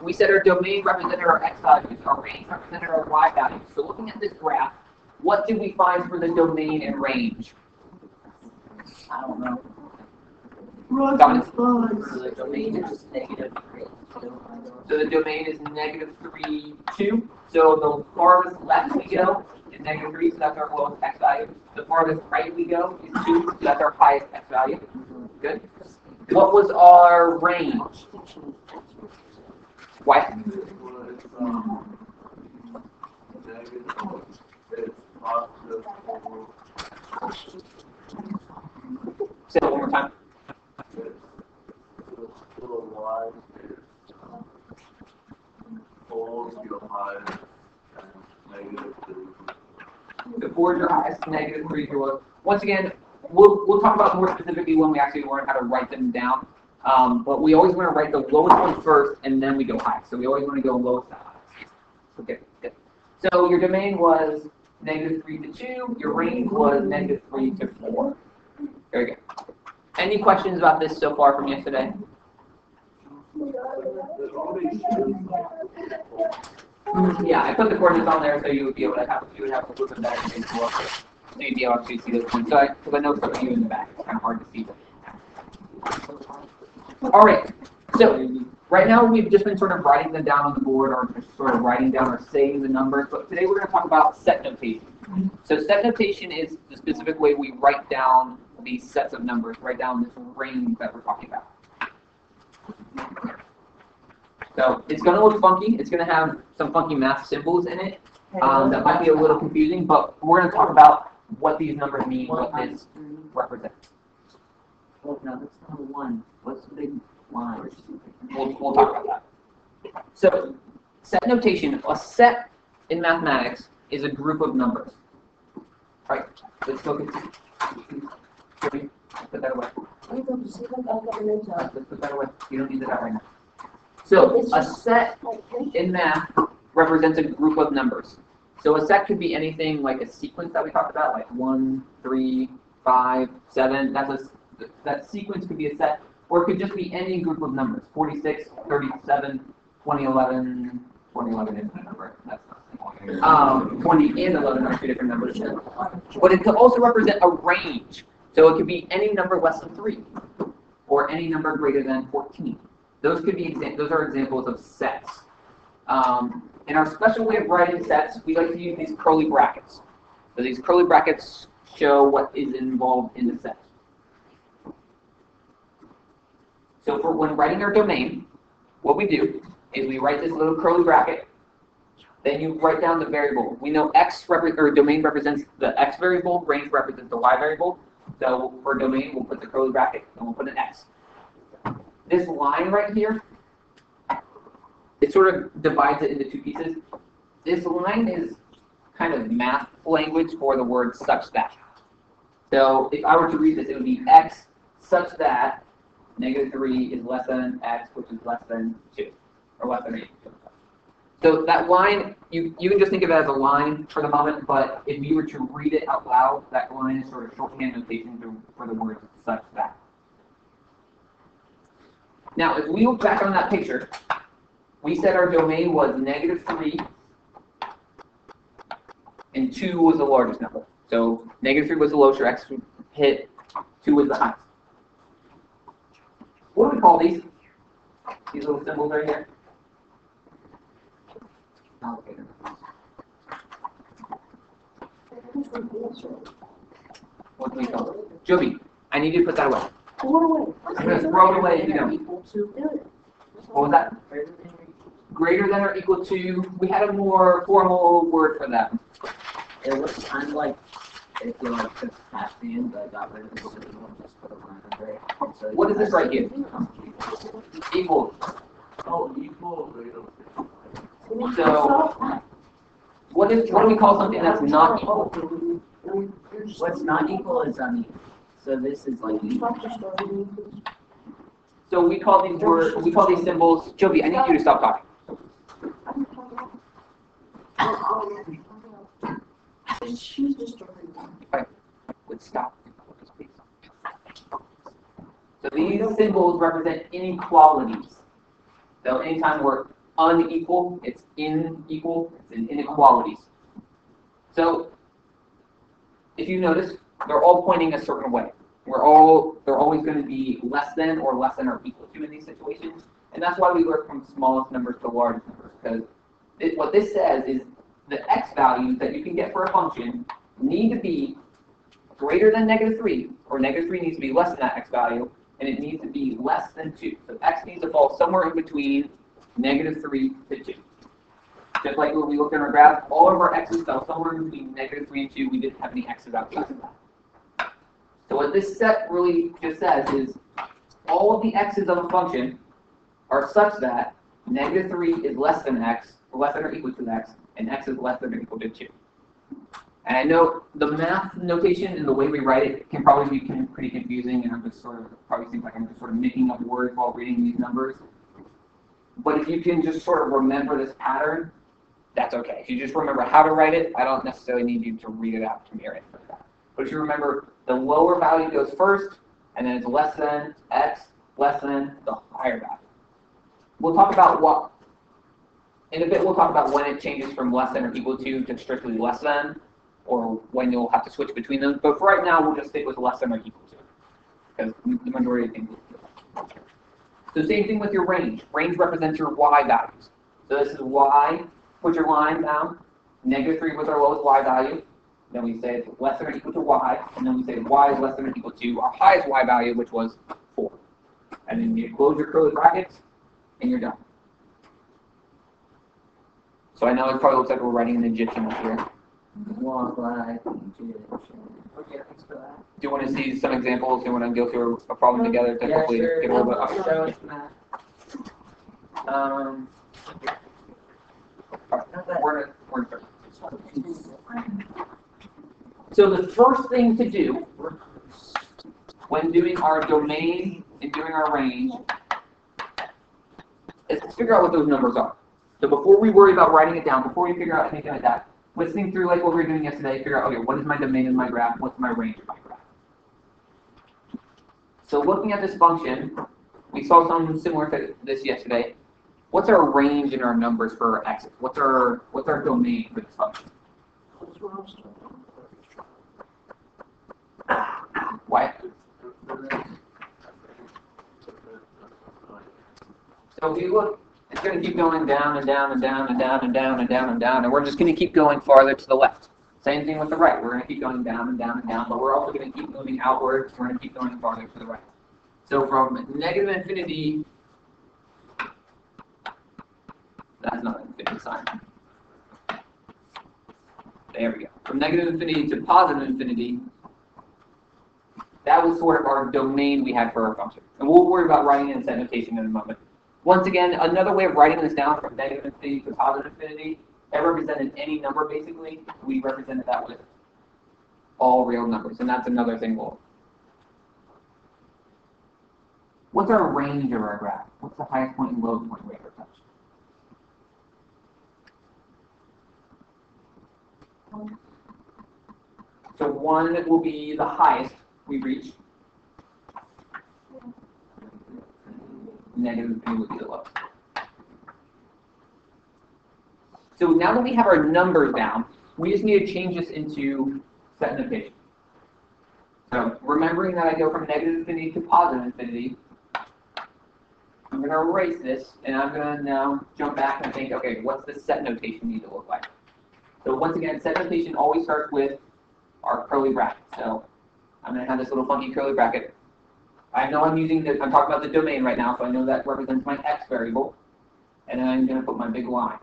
We said our domain represented our x values, our range represented our y values. So looking at this graph, what did we find for the domain and range? I don't know. So The domain is negative 3. the domain is -3, 2. So the farthest left we go is -3, so that's our lowest x value. The farthest right we go is 2, so that's our highest x value. Good. What was our range? Why? Say it one more time. The 4 is your highest, -3 is your lowest. Once again, we'll talk about more specifically when we actually learn how to write them down. But we always want to write the lowest one first, and then we go high. So we always want to go lowest to highest. Okay, good. So your domain was -3 to 2. Your range was -3 to 4. Very good. Any questions about this so far from yesterday? Yeah, I put the coordinates on there so you would be able to have a little bit better things to work with. So you'd be able to actually see those ones. So because I know some of you in the back, it's kind of hard to see them. All right. So right now we've just been sort of writing them down on the board, or just sort of writing down or saying the numbers. But today we're going to talk about set notation. So set notation is the specific way we write down these sets of numbers, write down this range that we're talking about. So it's going to look funky. It's going to have some funky math symbols in it. That might be a little confusing, but we're going to talk about what these numbers mean, what this represents. Well, no, that's not a 1. What's the big line? We'll talk about that. So set notation, a set in mathematics is a group of numbers. All right, let's look at put that away. Let's put that away. You don't need that right now. So a set in math represents a group of numbers. So a set could be anything like a sequence that we talked about, like 1, 3, 5, 7. That sequence could be a set, or it could just be any group of numbers. 46, 37, 2011. 2011 isn't a number. That's not 20 and 11 are two different numbers. But it could also represent a range. So it could be any number less than 3, or any number greater than 14. Those could be those are examples of sets. In our special way of writing sets, we like to use these curly brackets. So these curly brackets show what is involved in the set. So for when writing our domain, what we do is we write this little curly bracket. Then you write down the variable. We know domain represents the x variable, range represents the y variable. So for domain, we'll put the curly bracket and we'll put an x. This line right here, it sort of divides it into two pieces. This line is kind of math language for the word such that. So if I were to read this, it would be x such that -3 is less than x, which is less than 2, or less than 8. So that line, you can just think of it as a line for the moment, but if you were to read it out loud, that line is sort of shorthand notation for the word such that. Now, if we look back on that picture, we said our domain was -3, and 2 was the largest number. So -3 was the lowest your x would hit, 2 was the highest. What do we call these? These little symbols right here? What do we call it? Joby, I need you to put that away. I'm going to throw it away if you don't. What was that? Greater than or equal to. We had a more formal word for that. It was kind of like if you like took half the end, but got rid of the silly one, just put a line under it. So what is this right here? Equal. Oh, equal. So, what do we call something that's not equal? What's not equal is unequal. So this is like equal. So we call these symbols. Joby, I need you to stop talking. Okay. Would stop. So these symbols represent inequalities. So anytime we're unequal, it's unequal, it's in inequalities. So if you notice, they're all pointing a certain way. They're always going to be less than or equal to in these situations. And that's why we work from smallest numbers to largest numbers, because what this says is the x values that you can get for a function need to be greater than -3, or -3 needs to be less than that x value, and it needs to be less than 2. So x needs to fall somewhere in between -3 to 2. Just like when we looked in our graph, all of our x's fell somewhere in between -3 and 2. We didn't have any x's outside of that. So what this set really just says is all of the x's of a function are such that -3 is less than x, or less than or equal to x, and x is less than or equal to 2. And I know the math notation and the way we write it can probably be pretty confusing, and I'm just probably seems like I'm just sort of making up words while reading these numbers. But if you can just sort of remember this pattern, that's okay. If you just remember how to write it, I don't necessarily need you to read it out to me or anything like that. But if you remember, the lower value goes first, and then it's less than x, less than the higher value. We'll talk about in a bit we'll talk about when it changes from less than or equal to strictly less than, or when you'll have to switch between them. But for right now, we'll just stick with less than or equal to, because the majority of things will do that. So same thing with your range. Range represents your y values. So this is y. Put your line down. -3 was our lowest y value. Then we say it's less than or equal to y. And then we say y is less than or equal to our highest y value, which was 4. And then you close your curly brackets, and you're done. So I know it probably looks like we're writing an Egyptian up here. Okay, thanks for that. Do you want to see some examples? Do you want to go through a problem together to hopefully sure. get a little bit up? Show us math. We're gonna start. So the first thing to do when doing our domain and doing our range is to figure out what those numbers are. So before we worry about writing it down, before we figure out anything like that, let's think through like what we were doing yesterday, figure out, okay, what is my domain in my graph, what's my range in my graph. So looking at this function, we saw something similar to this yesterday. What's our range in our numbers for our x's? What's our domain for this function? Why? So if you look, it's going to keep going down and down and down and down and down and down and down, and we're just going to keep going farther to the left. Same thing with the right. We're going to keep going down and down and down, but we're also going to keep moving outwards. We're going to keep going farther to the right. So from -infinity, that's not an infinity sign. There we go. From -infinity to +infinity, that was sort of our domain we had for our function. And we'll worry about writing it in set notation in a moment. Once again, another way of writing this down from -infinity to +infinity, that represented any number basically. We represented that with all real numbers, and that's another thing What's our range of our graph? What's the highest point and lowest point we ever touch? So 1 will be the highest we reach. -3 would be the lowest. So now that we have our numbers down, we just need to change this into set notation. So remembering that I go from -infinity to +infinity, I'm going to erase this, and I'm going to now jump back and think, okay, what's the set notation need to look like? So once again, set notation always starts with our curly bracket. So I'm going to have this little funky curly bracket. I know I'm talking about the domain right now, so I know that represents my x variable. And then I'm going to put my big line.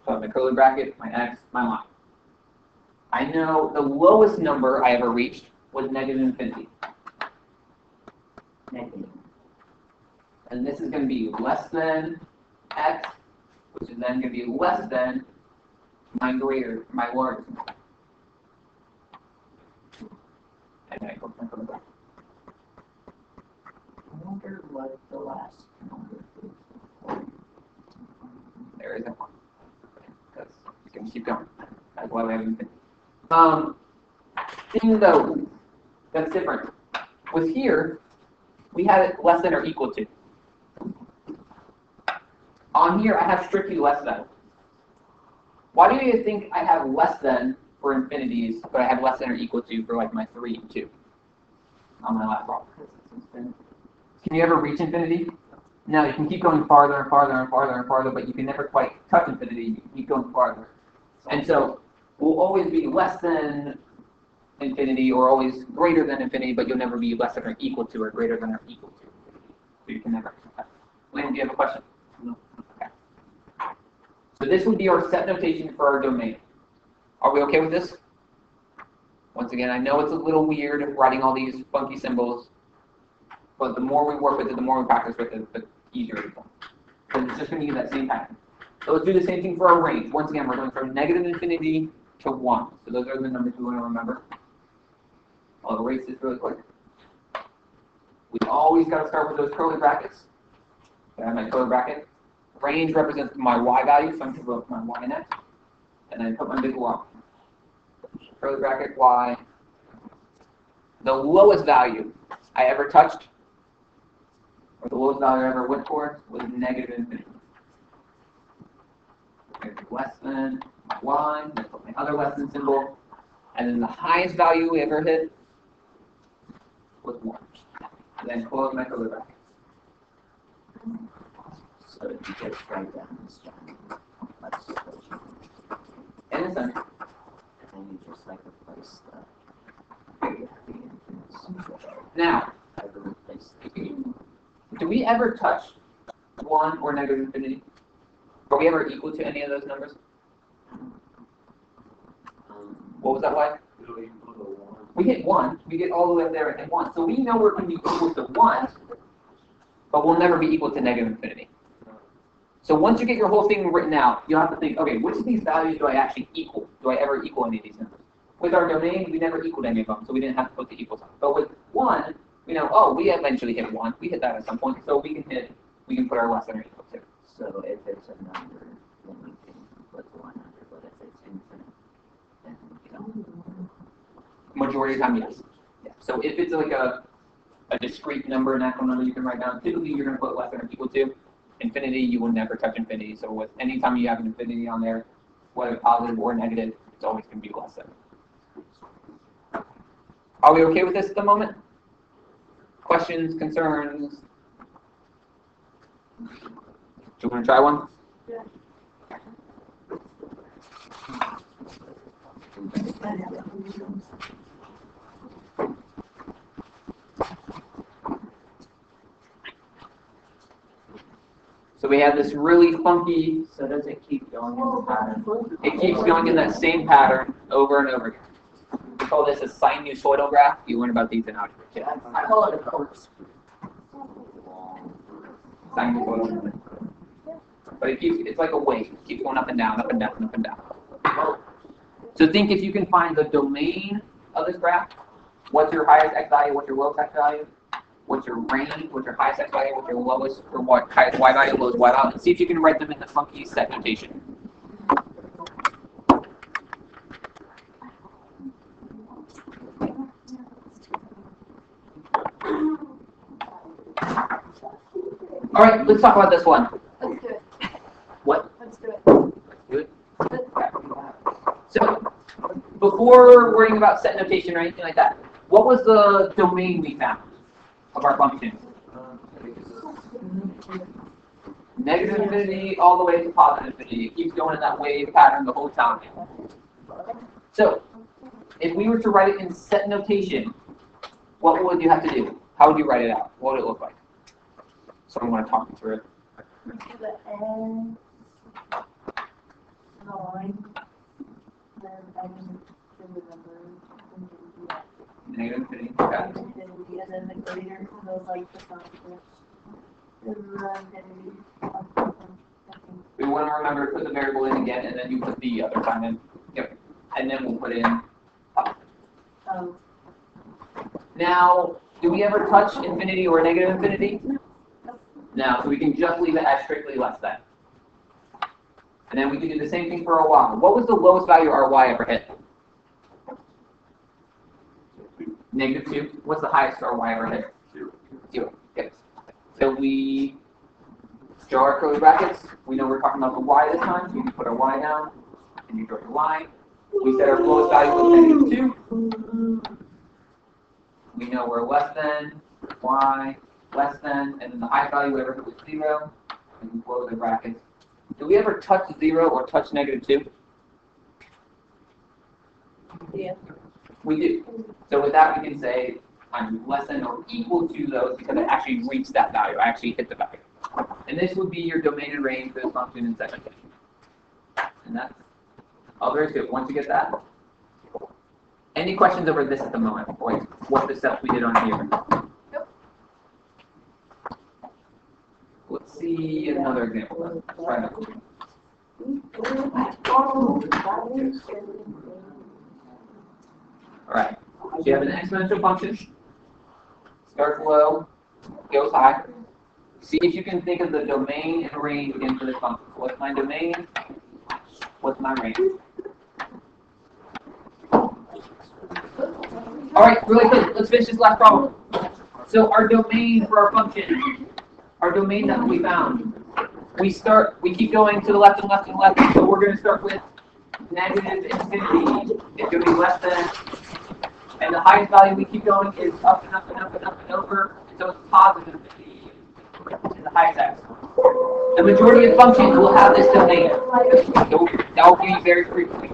So I have my curly bracket, my x, my line. I know the lowest number I ever reached was -infinity. And this is going to be less than x, which is then going to be less than my largest number. And I put my curly bracket. I wonder what the last number is. There isn't one. Because you can keep going. That's why we have infinity. Thing though, that's different. Was here, we had it less than or equal to. on here I have strictly less than. Why do you think I have less than for infinities, but I have less than or equal to for like my 3 and 2 on my last problem? Can you ever reach infinity? No, you can keep going farther and farther and farther and farther, but you can never quite touch infinity. You can keep going farther. And so we'll always be less than infinity or always greater than infinity, but you'll never be less than or equal to or greater than or equal to. So you can never. Lynn, do you have a question? No. Okay. So this would be our set notation for our domain. Are we okay with this? Once again, I know it's a little weird writing all these funky symbols, but the more we work with it, the more we practice with it, the easier it becomes. Because it's just going to use that same pattern. So let's do the same thing for our range. Once again, we're going from negative infinity to 1. So those are the numbers we want to remember. I'll erase this really quick. We always got to start with those curly brackets. I have my curly bracket. Range represents my y value, so I'm going to put my y next. And then put my big Y. Curly bracket y. The lowest value I ever touched, or the lowest value I ever went for, was negative infinity. Less than my y, then put my other less than symbol, and then the highest value we ever hit was 1. And then close my curly bracket. So you just write down this one. Let's suppose you In the center. and then you just like replace the infinites. Now, I will replace the do we ever touch 1 or negative infinity? Are we ever equal to any of those numbers? What was that like? We hit 1. We get all the way up there and hit 1. So we know we're going to be equal to 1, but we'll never be equal to negative infinity. So once you get your whole thing written out, you'll have to think, okay, which of these values do I actually equal? Do I ever equal any of these numbers? With our domain, we never equaled any of them, so we didn't have to put the equal sign. But with 1, we know, oh, we eventually hit 1. We hit that at some point, so we can put our less than or equal to. So if it's a number, then we can put 1 under, but if it's infinite, then we don't. Majority of the time, yes. Yeah. So if it's like a discrete number, an actual number you can write down, typically you're going to put less than or equal to. Infinity, you will never touch infinity. So with any time you have an infinity on there, whether positive or negative, it's always going to be less than. Are we okay with this at the moment? Questions, concerns? Do you want to try one? Yeah. So we have this really funky, So does it keep going in the pattern? it keeps going in that same pattern over and over again. We call this a sinusoidal graph. You learn about these in algebra too. I call it a course. Sinusoidal. But it's like a wave. It keeps going up and down, up and down, up and down. So think if you can find the domain of this graph, what's your highest x value, what's your lowest x value, what's your range, what's your highest x value, what's your lowest, or what highest y value, lowest y value, and see if you can write them in the funky set notation. All right, let's talk about this one. Let's do it. What? Let's do it. Good. So, before worrying about set notation or anything like that, what was the domain we found of our function? Negative infinity all the way to positive infinity. It keeps going in that wave pattern the whole time. So, if we were to write it in set notation, what would you have to do? How would you write it out? What would it look like? Someone want to talk me through it? To the end. The line. Then I just do the number. Negative infinity. Okay. Infinity, and then the greater goes like the function. And then We want to remember to put the variable in again, and then you put the other sign in. Yep. And then we'll put in positive. Now, do we ever touch infinity or negative infinity? No, so we can just leave it as strictly less than. And then we can do the same thing for our y. What was the lowest value our y ever hit? -2. What's the highest our y ever hit? 0. Okay. So we draw our curly brackets. We know we're talking about the y this time, so you can put our y down, and you draw your y. We set our lowest value with -2. We know we're less than, y, less than, and then the high value, whatever it was 0, and we close the brackets. Do we ever touch 0 or touch -2? Yeah. We do. So with that, we can say I'm less than or equal to those because I actually reached that value. I actually hit the value. And this would be your domain and range for this function in segmentation. And that's all there is to it. Once you get that. Any questions over this at the moment? Like what the steps we did on here? Nope. Let's see another example. Let's try that. All right. So you have an exponential function. Starts low, goes high. See if you can think of the domain and range again for this function. What's my domain? What's my range? All right, really quick. Let's finish this last problem. So our domain for our function, our domain that we found, we keep going to the left and left and left. So we're going to start with negative infinity. It's going to be less than. And the highest value we keep going is up and up and up and up and over. So it's positive infinity is the highest x. The majority of functions will have this domain. So that will be very frequently.